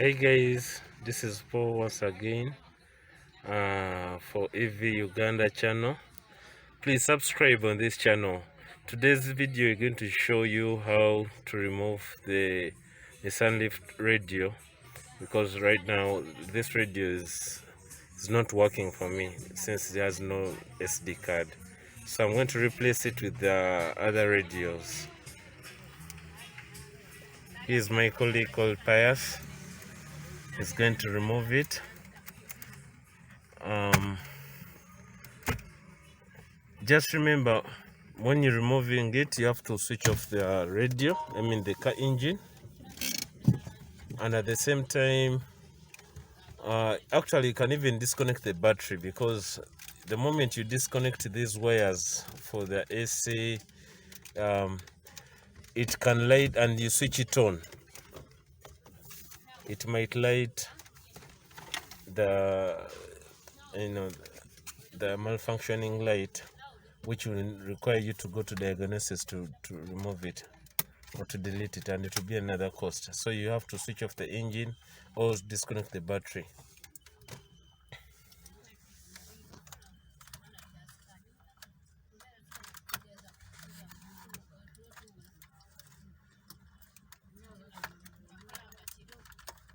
Hey guys, this is Paul once again for AV Uganda channel. Please subscribe on this channel. Today's video is going to show you how to remove the Nissan Leaf radio, because right now this radio is not working for me since it has no SD card. So I'm going to replace it with the other radios. Here's my colleague called Pius. He's going to remove it. Just remember, when you're removing it, you have to switch off the radio, the car engine, and at the same time, actually you can even disconnect the battery, because the moment you disconnect these wires for the AC, it can light, and you switch it on, it might light the the malfunctioning light, which will require you to go to diagnosis to remove it or to delete it, and it will be another cost. So you have to switch off the engine or disconnect the battery.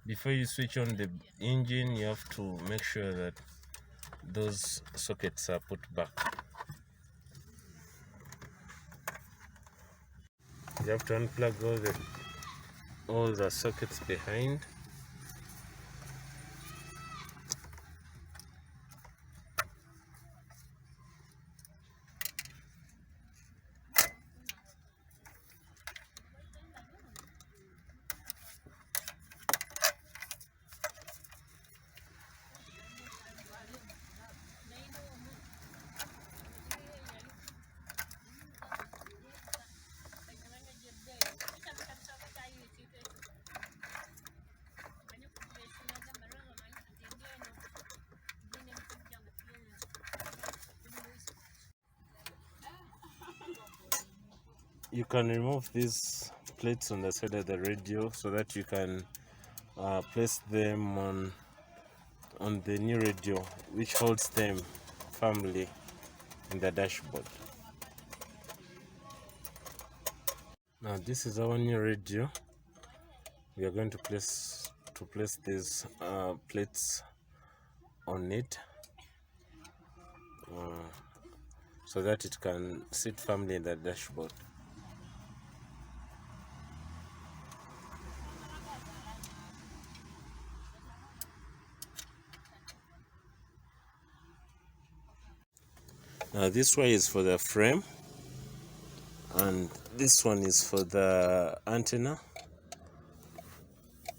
Before you switch on the engine, you have to make sure that those sockets are put back. You have to unplug all the sockets behind. You can remove these plates on the side of the radio so that you can place them on the new radio, which holds them firmly in the dashboard. Now this is our new radio. We are going to place these plates on it so that it can sit firmly in the dashboard. Now this way is for the frame, and this one is for the antenna,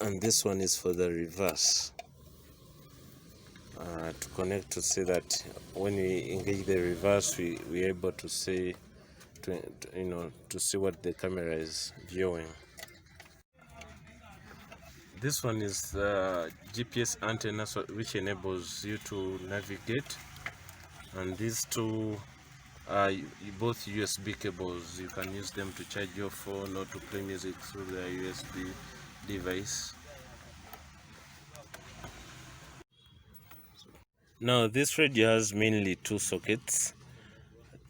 and this one is for the reverse, to connect, to see that when we engage the reverse, we're able to see to see what the camera is viewing. This one is the GPS antenna, which enables you to navigate, and these two are both USB cables. You can use them to charge your phone or to play music through the USB device. Now this radio has mainly two sockets,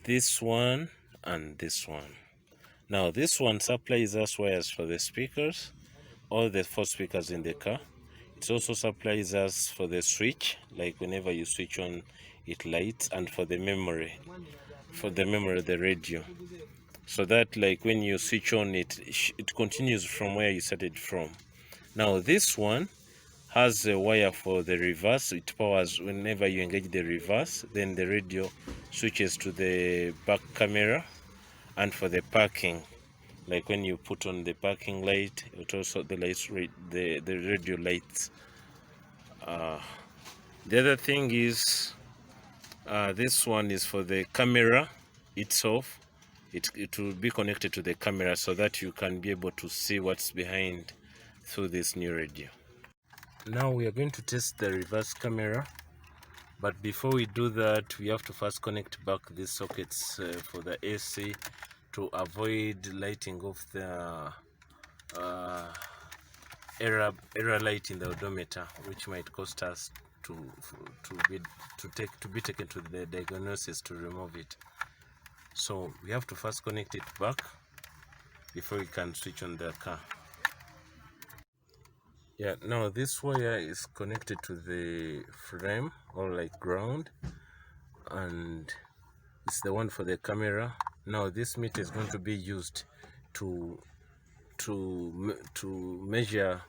this one and this one. Now this one supplies us wires for the speakers, all the 4 speakers in the car. It also supplies us for the switch, like whenever you switch on it lights, and for the memory of the radio, so that like when you switch on it continues from where you started from. Now this one has a wire for the reverse. It powers whenever you engage the reverse, then the radio switches to the back camera. And for the parking, like when you put on the parking light, it also the radio lights. The other thing is this one is for the camera itself. It will be connected to the camera so that you can be able to see what's behind through this new radio. Now we are going to test the reverse camera, but before we do that, we have to first connect back these sockets for the AC to avoid lighting off the error light in the odometer, which might cost us to be taken to the diagnosis to remove it. So we have to first connect it back before we can switch on the car. Yeah, now this wire is connected to the frame or like ground, and it's the one for the camera. Now this meter is going to be used to measure,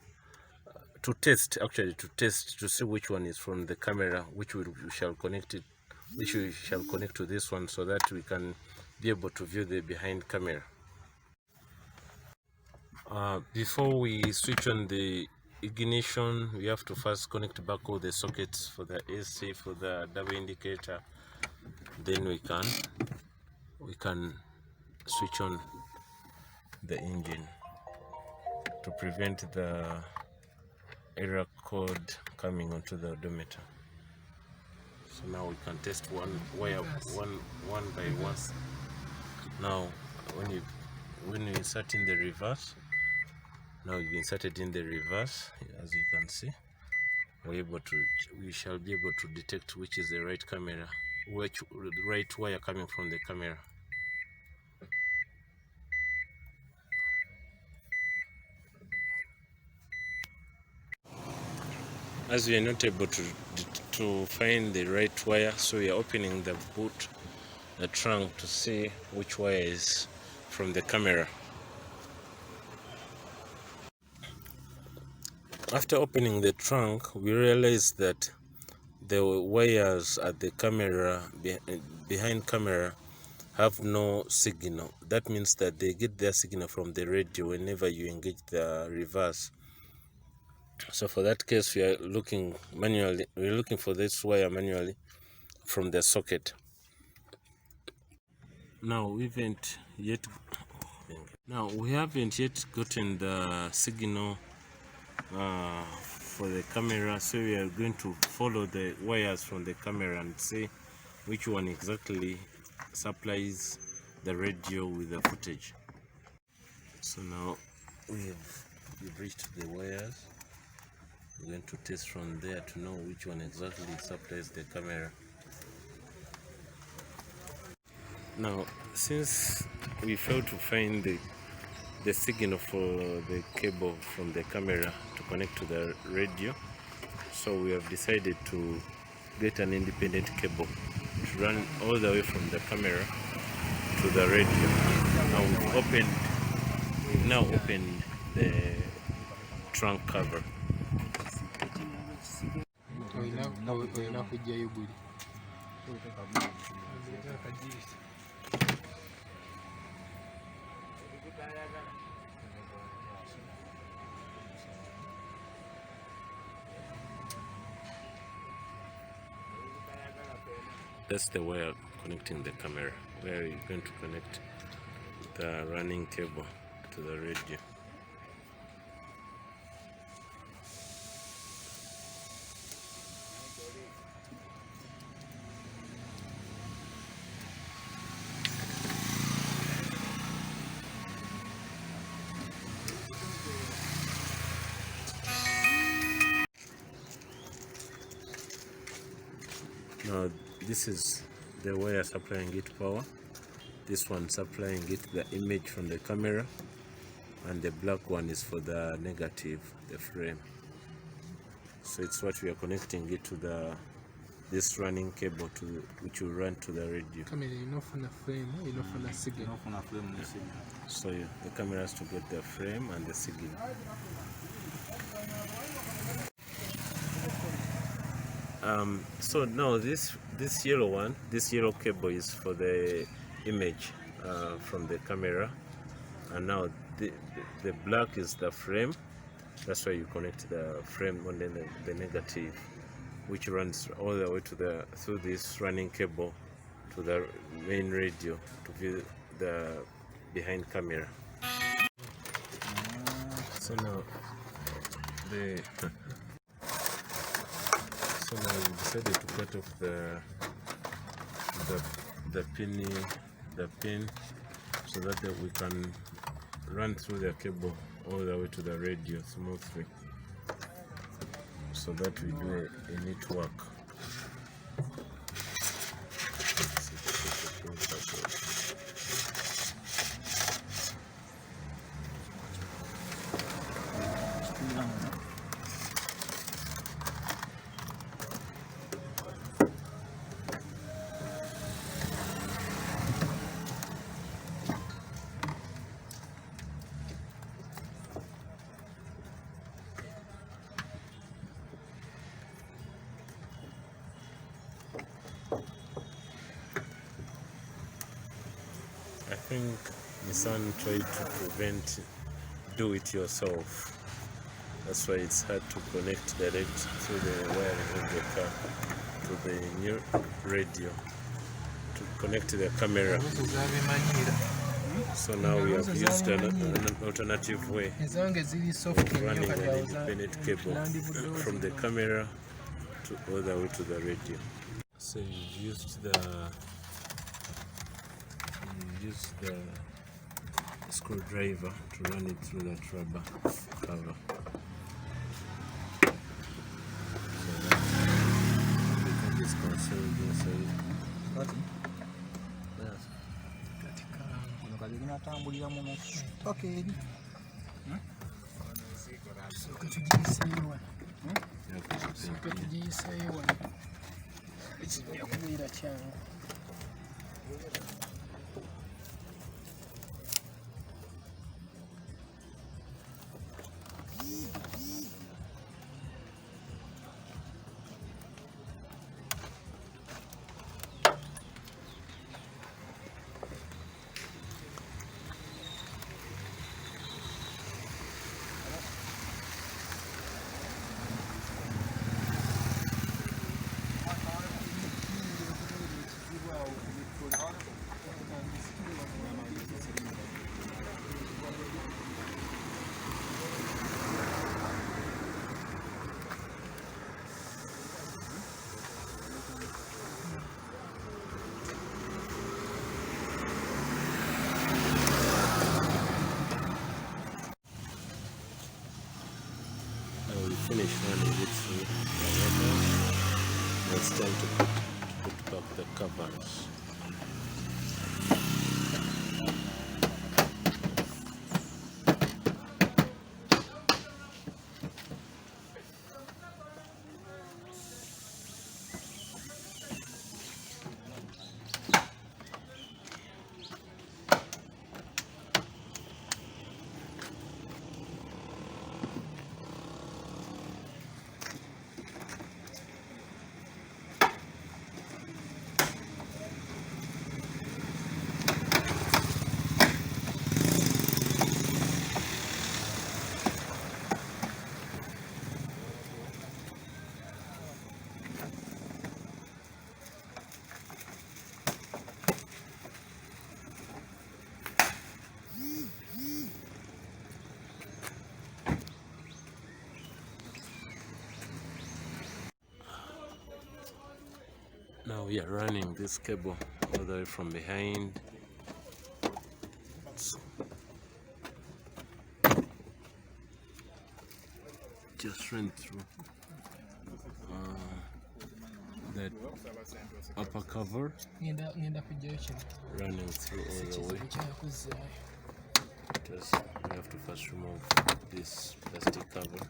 to test to see which one is from the camera, which we shall connect to this one, so that we can be able to view the behind camera. Before we switch on the ignition, we have to first connect back all the sockets for the AC, for the double indicator. Then we can switch on the engine to prevent the error code coming onto the odometer. So now we can test one by one. Now when you insert in the reverse, now you've inserted in the reverse, as you can see, we shall be able to detect which is the right camera, which right wire coming from the camera. As we are not able to find the right wire, so we are opening the boot, the trunk, to see which wire is from the camera. After opening the trunk, we realize that the wires at the camera, behind camera, have no signal. That means that they get their signal from the radio whenever you engage the reverse. So for that case, we are looking manually. We're looking for this wire manually from the socket. Now we haven't yet gotten the signal for the camera, so we are going to follow the wires from the camera and see which one exactly supplies the radio with the footage. So now we've reached the wires. We're going to test from there to know which one exactly supplies the camera. Now, since we failed to find the signal for the cable from the camera to connect to the radio, so we have decided to get an independent cable to run all the way from the camera to the radio. Now we've opened the trunk cover. That's the wire connecting the camera, where you're going to connect the running cable to the radio. Now this is the wire supplying it power. This one supplying it the image from the camera, and the black one is for the negative, the frame. So it's what we are connecting it to this running cable to which will run to the radio. So yeah, the camera has to get the frame and the signal. So now this yellow cable is for the image from the camera, and now the black is the frame. That's why you connect the frame and then the negative, which runs all the way through this running cable to the main radio to view the behind camera. So now So now we decided to cut off the pin so that we can run through the cable all the way to the radio smoothly. so that we do a neat work. I think Nissan tried to prevent do it yourself. That's why it's hard to connect direct through the wiring of the car to the new radio to connect the camera. So now we have used an alternative way of running an independent cable from the camera to all the way to the radio. So you used the screwdriver to run it through that rubber cover. So that the car is concealed inside. Yes. Finish running it through the rubber. Now it's time to put back the covers. Now we are running this cable all the way from behind. Just run through that upper cover, running through all the way. Just we have to first remove this plastic cover.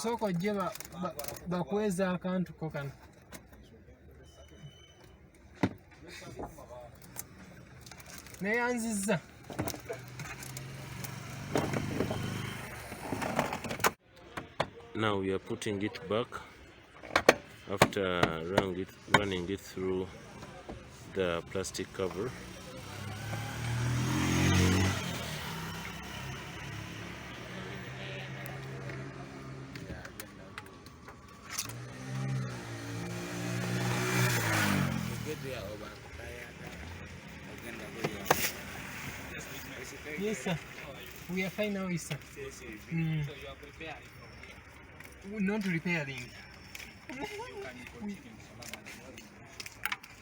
So kojje bakweza akantu ko kano. Neyanziza. Now we are putting it back after running it through the plastic cover. Yes, sir. We are fine now, sir. Mm. So you are prepared not repairing.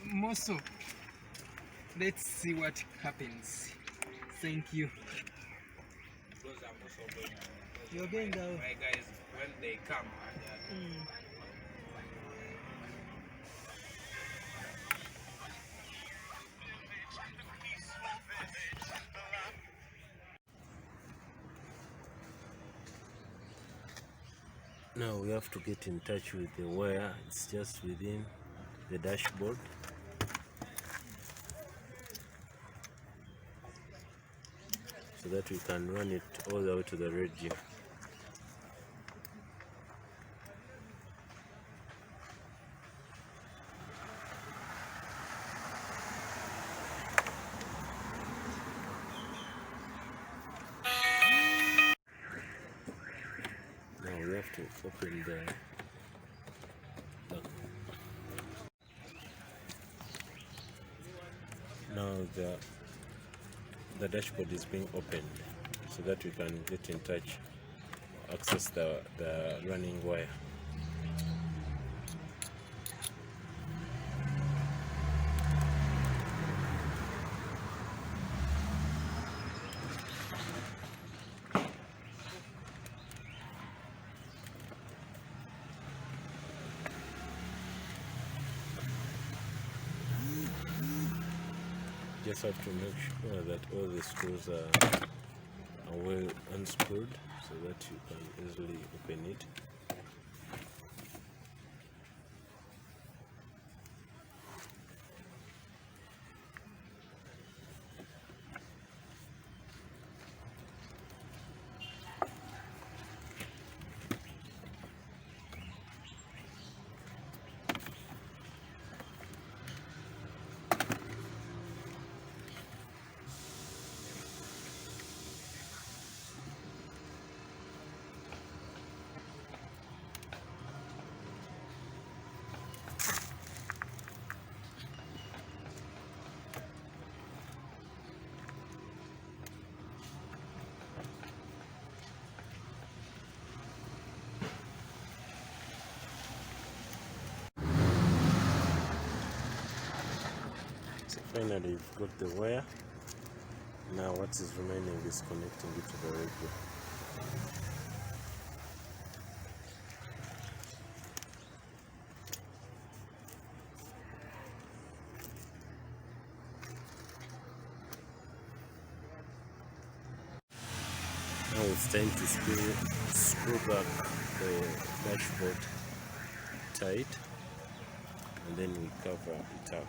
Most so. Let's see what happens. Thank you. You're going down. My guys, when they come. Now we have to get in touch with the wire. It's just within the dashboard. So that we can run it all the way to the radio. Now we have to open the now the dashboard is being opened so that we can get in touch, access the running wire. Just have to make sure that all the screws are well unscrewed so that you can easily open it. So finally you've got the wire. Now what is remaining is connecting it to the radio. Now it's time to screw back the dashboard tight, and then we cover it up.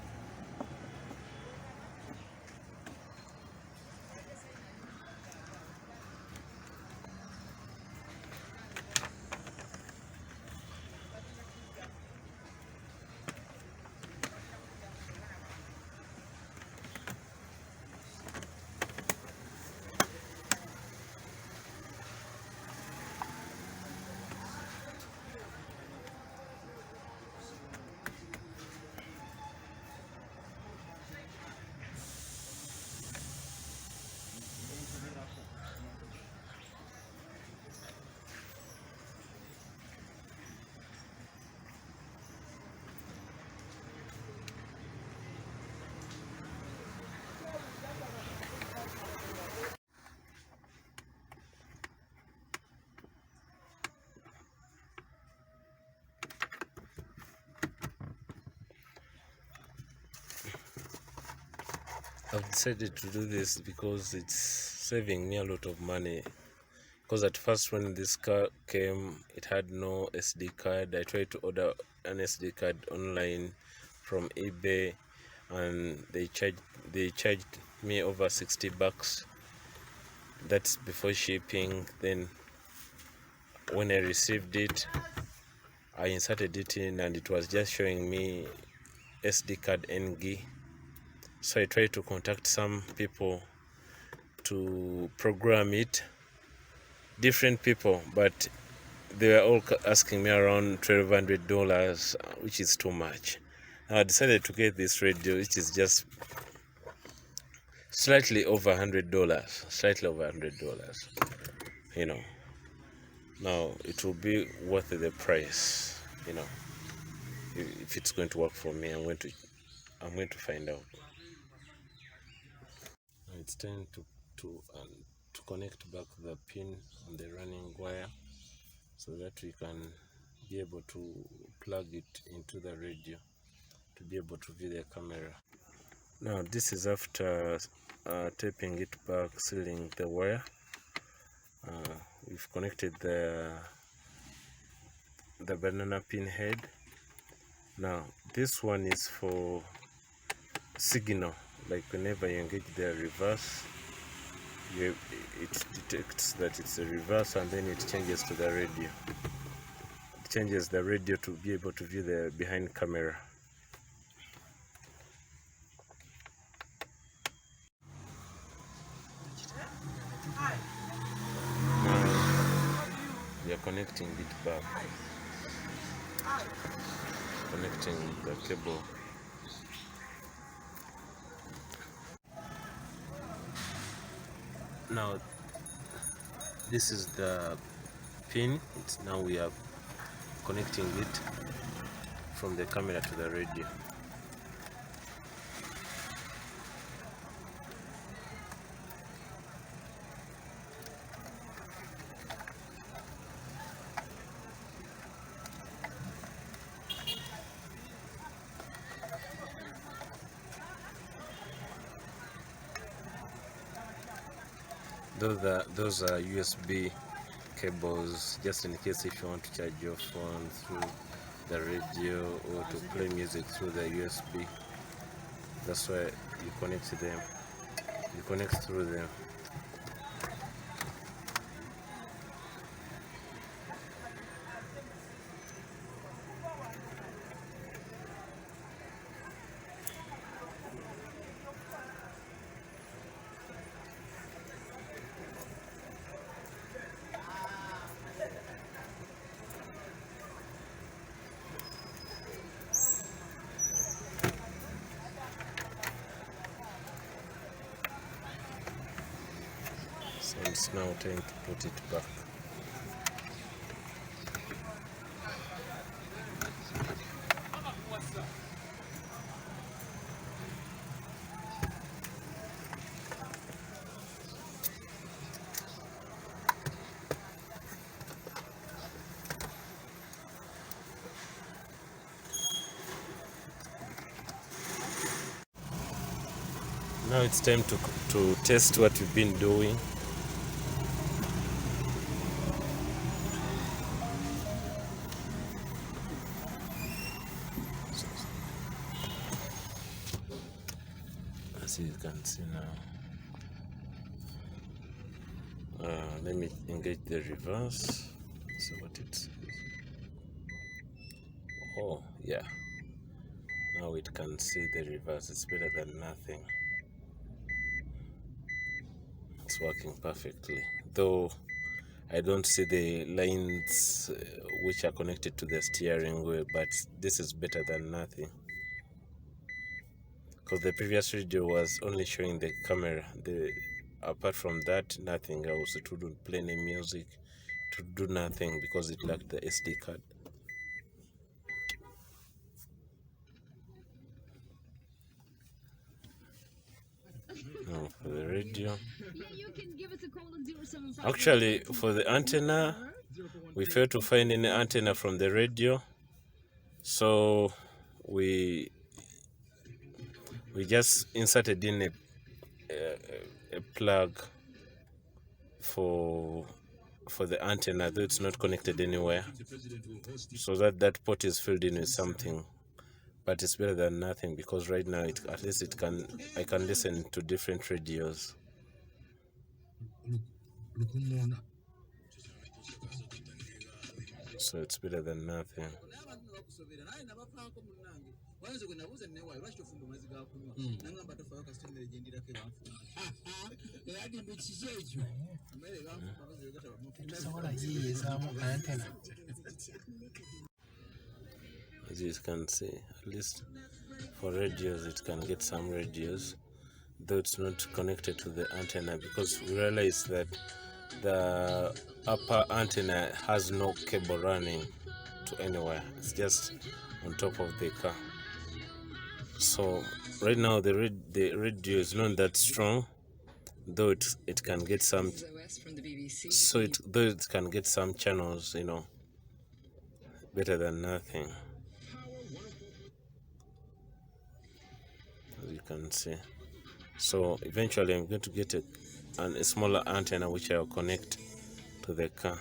I've decided to do this because it's saving me a lot of money. Because at first when this car came, it had no SD card. I tried to order an SD card online from eBay, and they charged me over 60 bucks. That's before shipping. Then when I received it, I inserted it in, and it was just showing me SD card NG. So I tried to contact some people to program it, different people, but they were all asking me around $1,200, which is too much. I decided to get this radio, which is just slightly over $100, slightly over $100, you know. Now it will be worth the price, you know. If it's going to work for me, I'm going to find out. Now it's time to connect back the pin on the running wire so that we can be able to plug it into the radio to be able to view the camera. Now this is after taping it back, sealing the wire. We've connected the banana pin head. Now this one is for signal, like whenever you engage the reverse, it detects that it's a reverse and then it changes to the radio. It changes the radio to be able to view the behind camera. Now we are connecting it back, connecting the cable. Now this is the pin. Now we are connecting it from the camera to the radio. Those are USB cables, just in case if you want to charge your phone through the radio or to play music through the USB. That's why you connect them. You connect through them. So it's now time to put it back. Now it's time to test what we've been doing. As you can see now, let me engage the reverse. So what it says. Oh yeah, now it can see the reverse. It's better than nothing. It's working perfectly, though I don't see the lines which are connected to the steering wheel, but this is better than nothing, because the previous video was only showing the camera. Apart from that, nothing else. It wouldn't play any music, it would do nothing because it lacked the SD card. Now for the radio, actually for the antenna, we failed to find any antenna from the radio, so we just inserted in a plug for the antenna, though it's not connected anywhere, so that port is filled in with something. But it's better than nothing, because right now at least I can listen to different radios. So it's better than nothing. As you can see, at least for radios it can get some radios. though it's not connected to the antenna, because we realize that the upper antenna has no cable running to anywhere. It's just on top of the car. So right now the radio is not that strong, though it can get some, so though it can get some channels, better than nothing, as you can see. So eventually I'm going to get a smaller antenna which I'll connect to the car.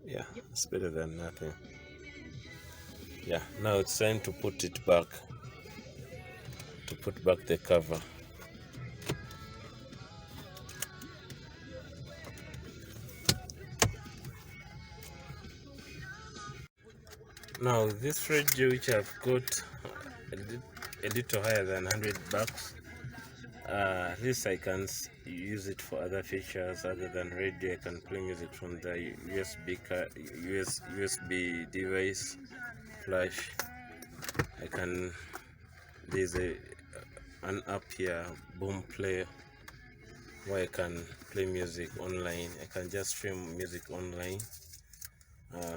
Yeah, it's better than nothing. Yeah, now it's time to put it back, to put back the cover. Now this radio which I've got a little higher than $100, at least I can use it for other features other than radio. I can play music from the USB device, flash. There's an app here, Boom Play, where I can play music online. I can just stream music online,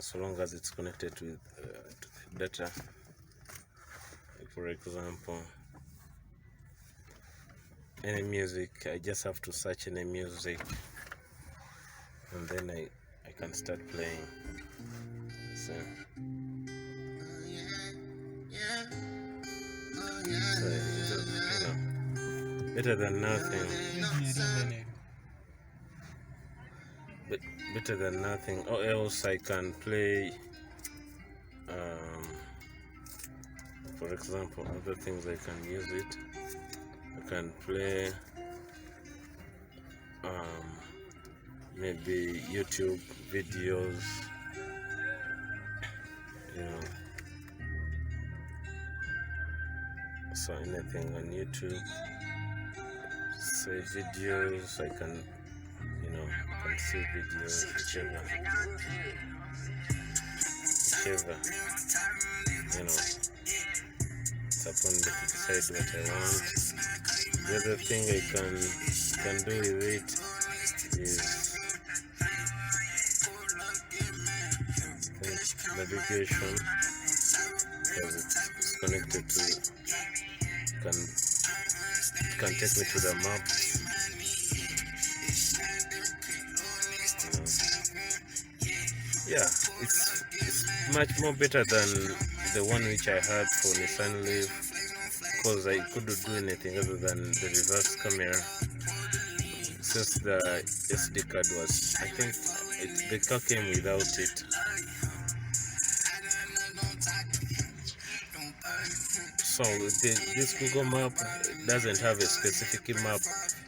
so long as it's connected to the data. Like for example, any music, I just have to search any music, and then I can start playing. So better than nothing. Better than nothing. Or else I can play, for example, other things I can use it. I can play maybe YouTube videos, so anything on YouTube, say videos, I can see videos, whichever, it's upon me to decide what I want. The other thing I can do with it is navigation, because it's connected to, can take me to the map. Yeah, it's much more better than the one which I had for Nissan Leaf, because I couldn't do anything other than the reverse camera, since the SD card was, I think the car came without it. So this Google map doesn't have a specific map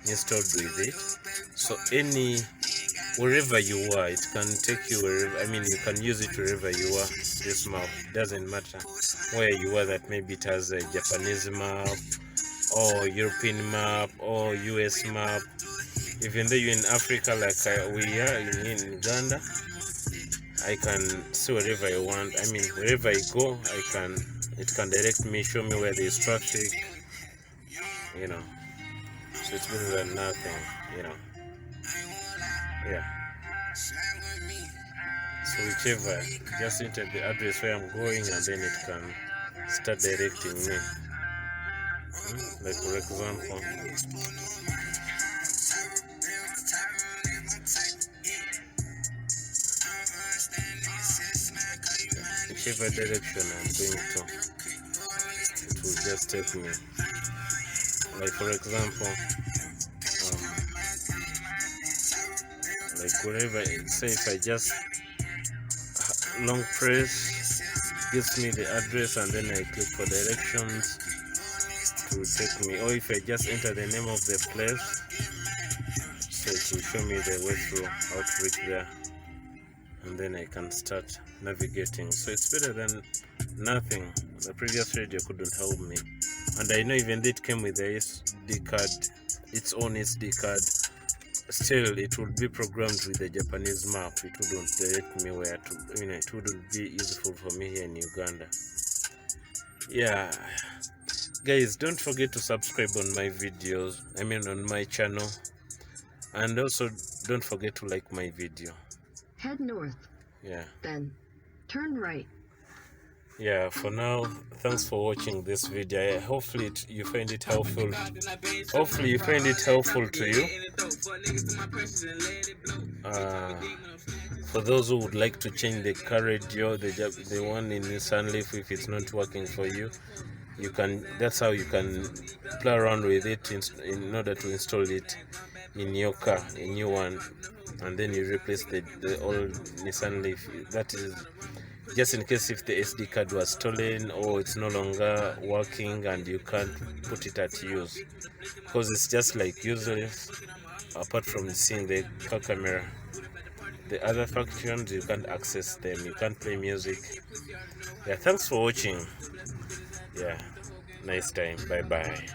installed with it, so wherever you are, it can take you wherever. I mean, you can use it wherever you are. This map doesn't matter where you are, that maybe it has a Japanese map or European map or US map. Even though you're in Africa like we are in Uganda, I can see wherever I want. I mean, wherever I go, it can direct me, show me where there's traffic, so it's better than nothing, yeah. So whichever, just enter the address where I'm going, and then it can start directing me. Like for example, whichever direction I'm going to, it will just take me. Like for example, like wherever, say if I just long press, gives me the address, and then I click for directions to take me. Or if I just enter the name of the place, so it will show me the way through, how to reach there, and then I can start navigating. So it's better than nothing. The previous radio couldn't help me, and I know even though it came with the SD card, its own SD card, still it would be programmed with the Japanese map. It wouldn't direct me where to, it wouldn't be useful for me here in Uganda. Yeah, Guys, don't forget to subscribe on my videos, on my channel, and also don't forget to like my video. Head north. Yeah. Then turn right. Yeah, for now, thanks for watching this video. Hopefully you find it helpful. Hopefully you find it helpful to you. For those who would like to change the car radio, the one in Nissan Leaf, if it's not working for you, that's how you can play around with it in order to install it in your car, a new one, and then you replace the old Nissan Leaf. That is just in case if the SD card was stolen or it's no longer working and you can't put it at use, because it's just like useless apart from seeing the car camera. The other functions you can't access them, you can't play music. Yeah, thanks for watching. Yeah, nice time. Bye bye.